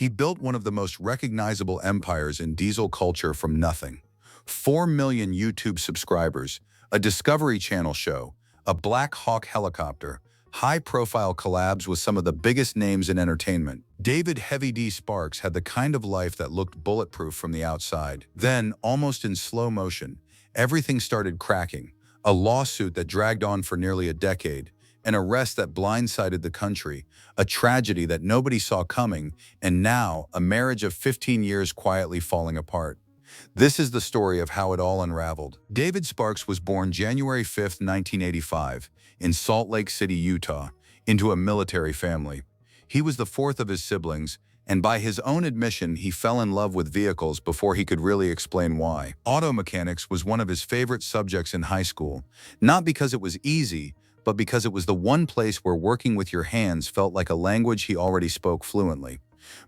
He built one of the most recognizable empires in diesel culture from nothing. 4 million YouTube subscribers, a Discovery Channel show, a Black Hawk helicopter, high-profile collabs with some of the biggest names in entertainment. David Heavy D. Sparks had the kind of life that looked bulletproof from the outside. Then, almost in slow motion, everything started cracking. A lawsuit that dragged on for nearly a decade, an arrest that blindsided the country, a tragedy that nobody saw coming, and now a marriage of 15 years quietly falling apart. This is the story of how it all unraveled. David Sparks was born January 5, 1985, in Salt Lake City, Utah, into a military family. He was the fourth of his siblings, and by his own admission, he fell in love with vehicles before he could really explain why. Auto mechanics was one of his favorite subjects in high school, not because it was easy, but because it was the one place where working with your hands felt like a language he already spoke fluently.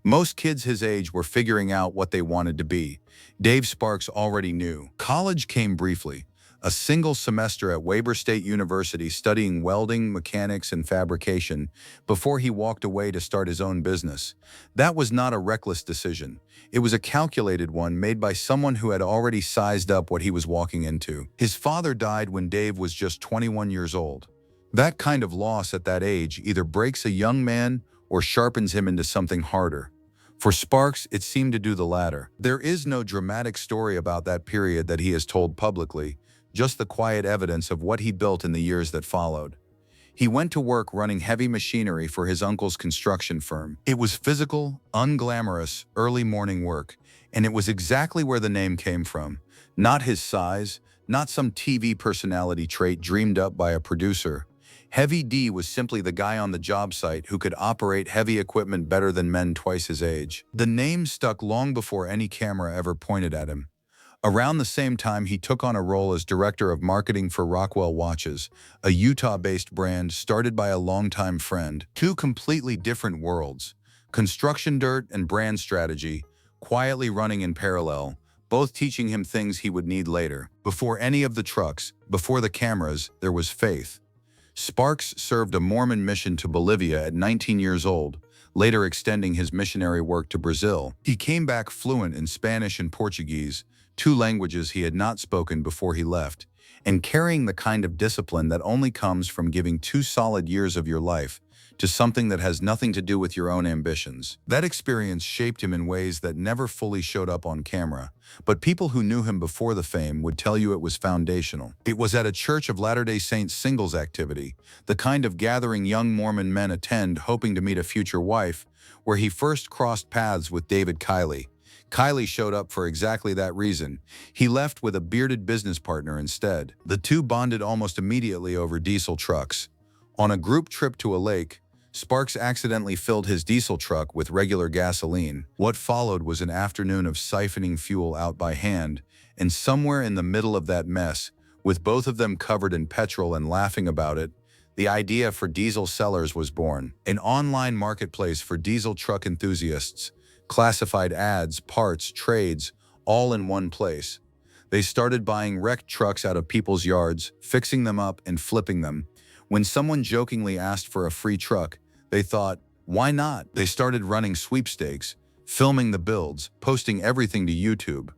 Most kids his age were figuring out what they wanted to be. Dave Sparks already knew. College came briefly. A single semester at Weber State University studying welding, mechanics, and fabrication before he walked away to start his own business. That was not a reckless decision. It was a calculated one made by someone who had already sized up what he was walking into. His father died when Dave was just 21 years old. That kind of loss at that age either breaks a young man or sharpens him into something harder. For Sparks, it seemed to do the latter. There is no dramatic story about that period that he has told publicly, just the quiet evidence of what he built in the years that followed. He went to work running heavy machinery for his uncle's construction firm. It was physical, unglamorous, early morning work, and it was exactly where the name came from. Not his size, not some TV personality trait dreamed up by a producer. Heavy D was simply the guy on the job site who could operate heavy equipment better than men twice his age. The name stuck long before any camera ever pointed at him. Around the same time, he took on a role as director of marketing for Rockwell Watches, a Utah-based brand started by a longtime friend. Two completely different worlds, construction dirt and brand strategy, quietly running in parallel, both teaching him things he would need later. Before any of the trucks, before the cameras, there was faith. Sparks served a Mormon mission to Bolivia at 19 years old, later extending his missionary work to Brazil. He came back fluent in Spanish and Portuguese, two languages he had not spoken before he left, and carrying the kind of discipline that only comes from giving 2 solid years of your life to something that has nothing to do with your own ambitions. That experience shaped him in ways that never fully showed up on camera, but people who knew him before the fame would tell you it was foundational. It was at a Church of Latter-day Saints singles activity, the kind of gathering young Mormon men attend hoping to meet a future wife, where he first crossed paths with David Kiley. Kiley showed up for exactly that reason. He left with a bearded business partner instead. The two bonded almost immediately over diesel trucks. On a group trip to a lake, Sparks accidentally filled his diesel truck with regular gasoline. What followed was an afternoon of siphoning fuel out by hand, and somewhere in the middle of that mess, with both of them covered in petrol and laughing about it, the idea for Diesel Sellers was born. An online marketplace for diesel truck enthusiasts, classified ads, parts, trades, all in one place. They started buying wrecked trucks out of people's yards, fixing them up and flipping them. When someone jokingly asked for a free truck, they thought, why not? They started running sweepstakes, filming the builds, posting everything to YouTube.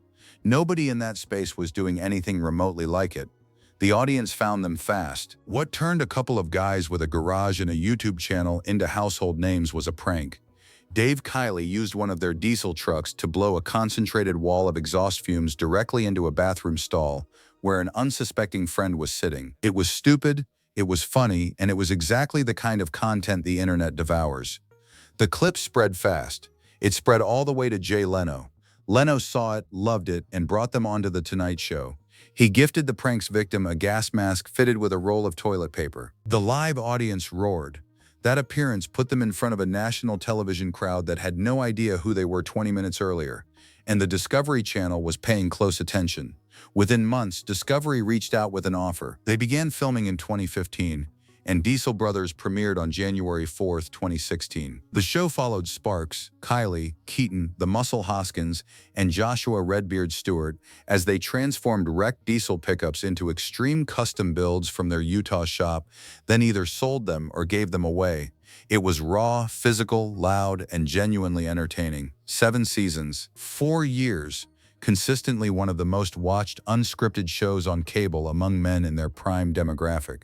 Nobody in that space was doing anything remotely like it. The audience found them fast. What turned a couple of guys with a garage and a YouTube channel into household names was a prank. Dave Kiley used one of their diesel trucks to blow a concentrated wall of exhaust fumes directly into a bathroom stall where an unsuspecting friend was sitting. It was stupid, it was funny, and it was exactly the kind of content the internet devours. The clip spread fast. It spread all the way to Jay Leno. Leno saw it, loved it, and brought them onto The Tonight Show. He gifted the prank's victim a gas mask fitted with a roll of toilet paper. The live audience roared. That appearance put them in front of a national television crowd that had no idea who they were 20 minutes earlier, and the Discovery Channel was paying close attention. Within months, Discovery reached out with an offer. They began filming in 2015, and Diesel Brothers premiered on January 4, 2016. The show followed Sparks, Kiley, Keaton, the Muscle Hoskins, and Joshua Redbeard Stewart as they transformed wrecked diesel pickups into extreme custom builds from their Utah shop, then either sold them or gave them away. It was raw, physical, loud, and genuinely entertaining. 7 seasons, 4 years, consistently one of the most watched unscripted shows on cable among men in their prime demographic.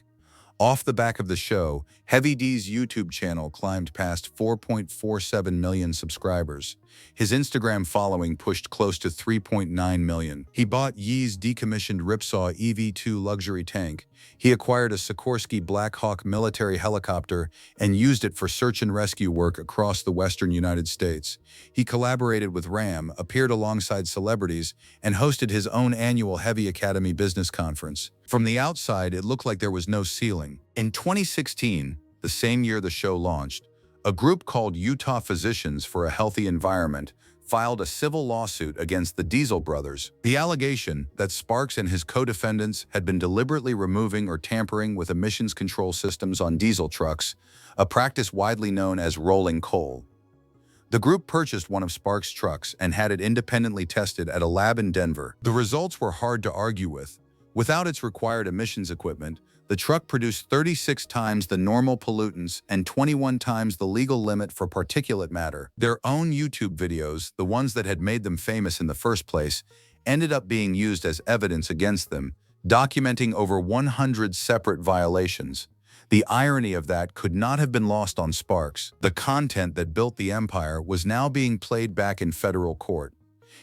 Off the back of the show, Heavy D's YouTube channel climbed past 4.47 million subscribers. His Instagram following pushed close to 3.9 million. He bought Yee's decommissioned Ripsaw EV-2 luxury tank. He acquired a Sikorsky Black Hawk military helicopter and used it for search and rescue work across the western United States. He collaborated with Ram, appeared alongside celebrities, and hosted his own annual Heavy Academy business conference. From the outside, it looked like there was no ceiling. In 2016, the same year the show launched, a group called Utah Physicians for a Healthy Environment filed a civil lawsuit against the Diesel brothers. The allegation that Sparks and his co-defendants had been deliberately removing or tampering with emissions control systems on diesel trucks, a practice widely known as rolling coal. The group purchased one of Sparks' trucks and had it independently tested at a lab in Denver. The results were hard to argue with. Without its required emissions equipment, the truck produced 36 times the normal pollutants and 21 times the legal limit for particulate matter. Their own YouTube videos, the ones that had made them famous in the first place, ended up being used as evidence against them, documenting over 100 separate violations. The irony of that could not have been lost on Sparks. The content that built the empire was now being played back in federal court.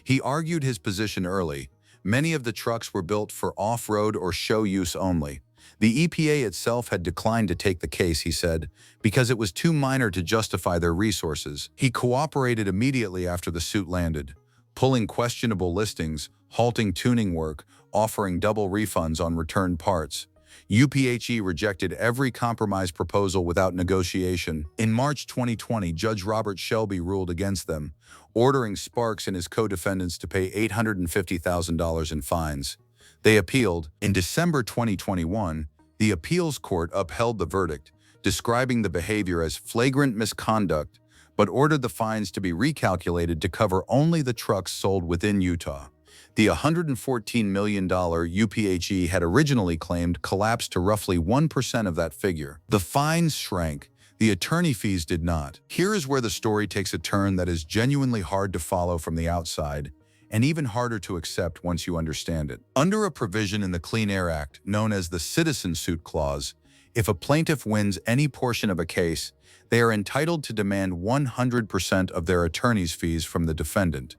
He argued his position early. Many of the trucks were built for off-road or show use only. The EPA itself had declined to take the case, he said, because it was too minor to justify their resources. He cooperated immediately after the suit landed, pulling questionable listings, halting tuning work, offering double refunds on returned parts. UPHE rejected every compromise proposal without negotiation. In March 2020, Judge Robert Shelby ruled against them, ordering Sparks and his co-defendants to pay $850,000 in fines. They appealed. In December 2021, the appeals court upheld the verdict, describing the behavior as flagrant misconduct, but ordered the fines to be recalculated to cover only the trucks sold within Utah. The $114 million UPHE had originally claimed collapsed to roughly 1% of that figure. The fines shrank. The attorney fees did not. Here is where the story takes a turn that is genuinely hard to follow from the outside, and even harder to accept once you understand it. Under a provision in the Clean Air Act known as the Citizen Suit Clause, if a plaintiff wins any portion of a case, they are entitled to demand 100% of their attorney's fees from the defendant.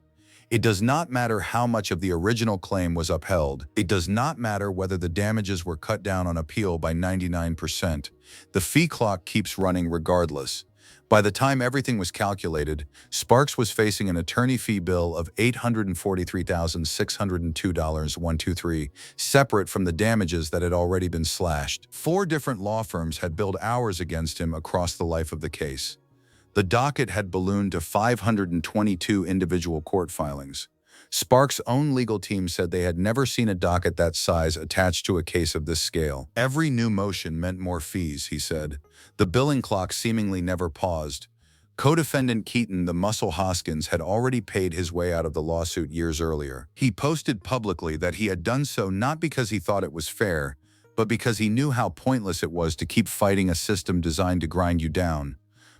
It does not matter how much of the original claim was upheld. It does not matter whether the damages were cut down on appeal by 99%. The fee clock keeps running regardless. By the time everything was calculated, Sparks was facing an attorney fee bill of $843,602.123, separate from the damages that had already been slashed. 4 different law firms had billed hours against him across the life of the case. The docket had ballooned to 522 individual court filings. Sparks' own legal team said they had never seen a docket that size attached to a case of this scale. Every new motion meant more fees, he said. The billing clock seemingly never paused. Co-defendant Keaton the Muscle Hoskins had already paid his way out of the lawsuit years earlier. He posted publicly that he had done so not because he thought it was fair, but because he knew how pointless it was to keep fighting a system designed to grind you down.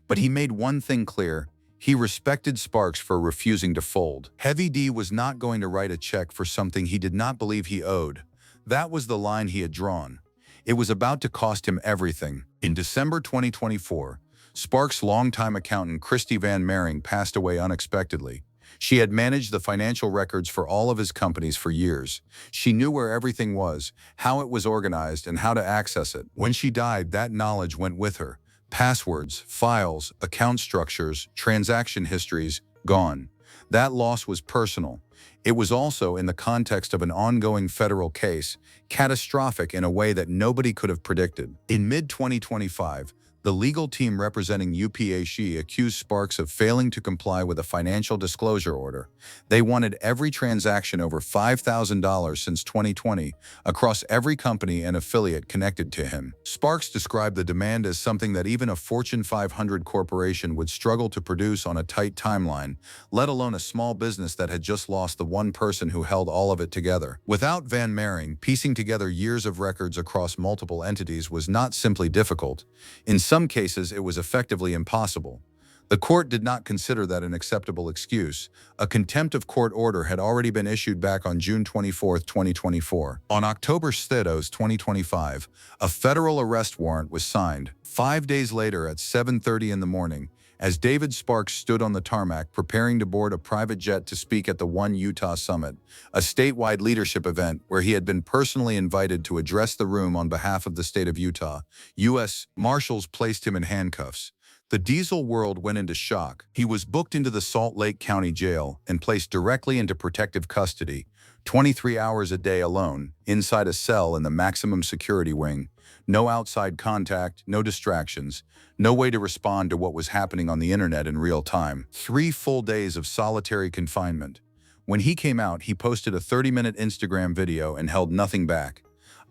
But he made one thing clear. He respected Sparks for refusing to fold. Heavy D was not going to write a check for something he did not believe he owed. That was the line he had drawn. It was about to cost him everything. In December 2024, Sparks' longtime accountant Christy Van Mering passed away unexpectedly. She had managed the financial records for all of his companies for years. She knew where everything was, how it was organized, and how to access it. When she died, that knowledge went with her. Passwords, files, account structures, transaction histories, gone. That loss was personal. It was also, in the context of an ongoing federal case, catastrophic in a way that nobody could have predicted. In mid-2025, the legal team representing UPHE accused Sparks of failing to comply with a financial disclosure order. They wanted every transaction over $5,000 since 2020 across every company and affiliate connected to him. Sparks described the demand as something that even a Fortune 500 corporation would struggle to produce on a tight timeline, let alone a small business that had just lost the one person who held all of it together. Without Van Mering, piecing together years of records across multiple entities was not simply difficult. In some cases, it was effectively impossible. The court did not consider that an acceptable excuse. A contempt of court order had already been issued back on June 24, 2024. On October 6, 2025, a federal arrest warrant was signed. 5 days later at 7:30 in the morning, as David Sparks stood on the tarmac preparing to board a private jet to speak at the One Utah Summit, a statewide leadership event where he had been personally invited to address the room on behalf of the state of Utah, U.S. Marshals placed him in handcuffs. The diesel world went into shock. He was booked into the Salt Lake County Jail and placed directly into protective custody, 23 hours a day alone, inside a cell in the maximum security wing. No outside contact, no distractions, no way to respond to what was happening on the internet in real time. 3 full days of solitary confinement. When he came out, he posted a 30-minute Instagram video and held nothing back.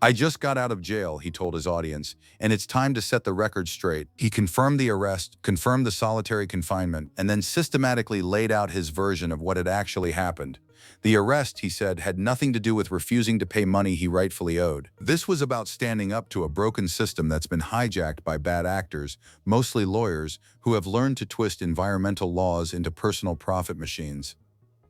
"I just got out of jail," he told his audience, "and it's time to set the record straight." He confirmed the arrest, confirmed the solitary confinement, and then systematically laid out his version of what had actually happened. The arrest, he said, had nothing to do with refusing to pay money he rightfully owed. This was about standing up to a broken system that's been hijacked by bad actors, mostly lawyers, who have learned to twist environmental laws into personal profit machines.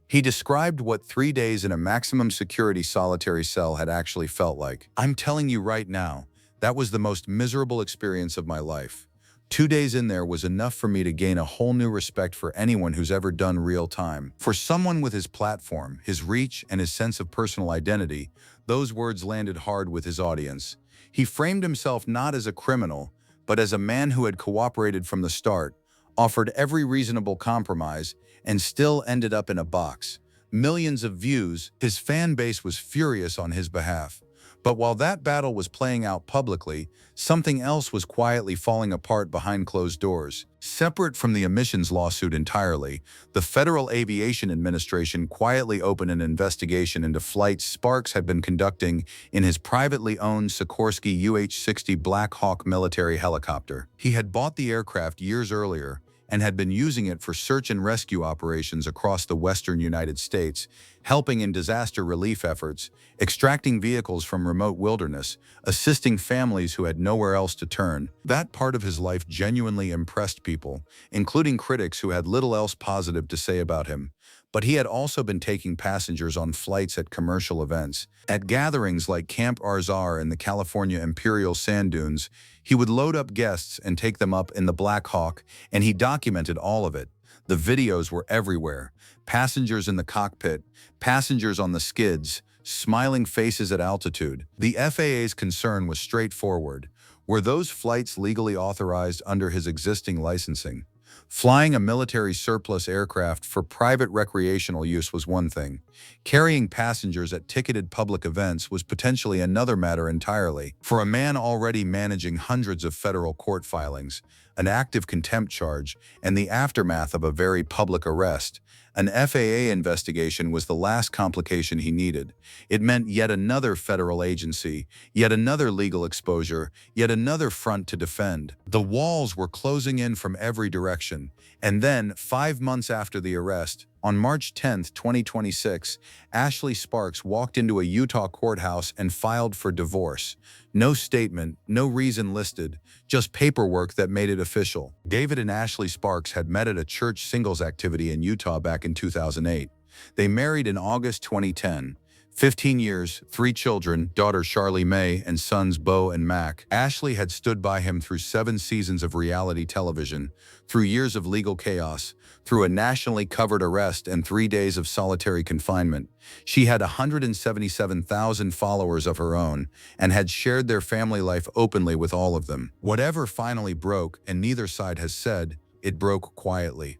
He described what 3 days in a maximum security solitary cell had actually felt like. "I'm telling you right now, that was the most miserable experience of my life. 2 days in there was enough for me to gain a whole new respect for anyone who's ever done real time." For someone with his platform, his reach, and his sense of personal identity, those words landed hard with his audience. He framed himself not as a criminal, but as a man who had cooperated from the start, offered every reasonable compromise, and still ended up in a box. Millions of views, his fan base was furious on his behalf. But while that battle was playing out publicly, something else was quietly falling apart behind closed doors. Separate from the emissions lawsuit entirely, the Federal Aviation Administration quietly opened an investigation into flights Sparks had been conducting in his privately owned Sikorsky UH-60 Black Hawk military helicopter. He had bought the aircraft years earlier and had been using it for search and rescue operations across the western United States, helping in disaster relief efforts, extracting vehicles from remote wilderness, assisting families who had nowhere else to turn. That part of his life genuinely impressed people, including critics who had little else positive to say about him. But he had also been taking passengers on flights at commercial events. At gatherings like Camp Arzar in the California Imperial Sand Dunes, he would load up guests and take them up in the Black Hawk, and he documented all of it. The videos were everywhere. Passengers in the cockpit, passengers on the skids, smiling faces at altitude. The FAA's concern was straightforward. Were those flights legally authorized under his existing licensing? Flying a military surplus aircraft for private recreational use was one thing. Carrying passengers at ticketed public events was potentially another matter entirely. For a man already managing hundreds of federal court filings, an active contempt charge, and the aftermath of a very public arrest, an FAA investigation was the last complication he needed. It meant yet another federal agency, yet another legal exposure, yet another front to defend. The walls were closing in from every direction. And then, 5 months after the arrest, on March 10, 2026, Ashley Sparks walked into a Utah courthouse and filed for divorce. No statement, no reason listed, just paperwork that made it official. David and Ashley Sparks had met at a church singles activity in Utah back in 2008. They married in August 2010. 15 years, 3 children, daughter Charlie Mae and sons Bo and Mac. Ashley had stood by him through 7 seasons of reality television, through years of legal chaos, through a nationally covered arrest and 3 days of solitary confinement. She had 177,000 followers of her own and had shared their family life openly with all of them. Whatever finally broke, and neither side has said, it broke quietly.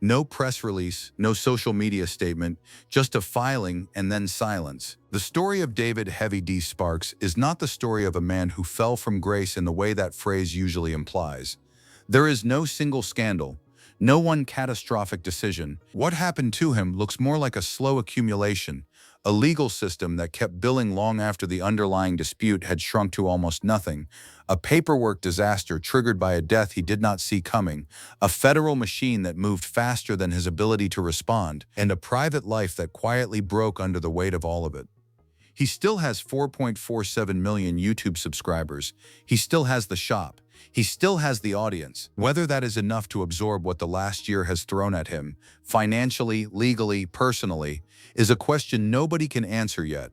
No press release, no social media statement, just a filing and then silence. The story of David "Heavy D" Sparks is not the story of a man who fell from grace in the way that phrase usually implies. There is no single scandal, no one catastrophic decision. What happened to him looks more like a slow accumulation, a legal system that kept billing long after the underlying dispute had shrunk to almost nothing, a paperwork disaster triggered by a death he did not see coming, a federal machine that moved faster than his ability to respond, and a private life that quietly broke under the weight of all of it. He still has 4.47 million YouTube subscribers. He still has the shop. He still has the audience. Whether that is enough to absorb what the last year has thrown at him, financially, legally, personally, is a question nobody can answer yet.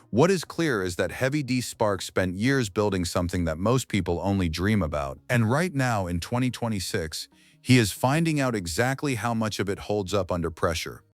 What is clear is that Heavy D Sparks spent years building something that most people only dream about. And right now, in 2026, he is finding out exactly how much of it holds up under pressure.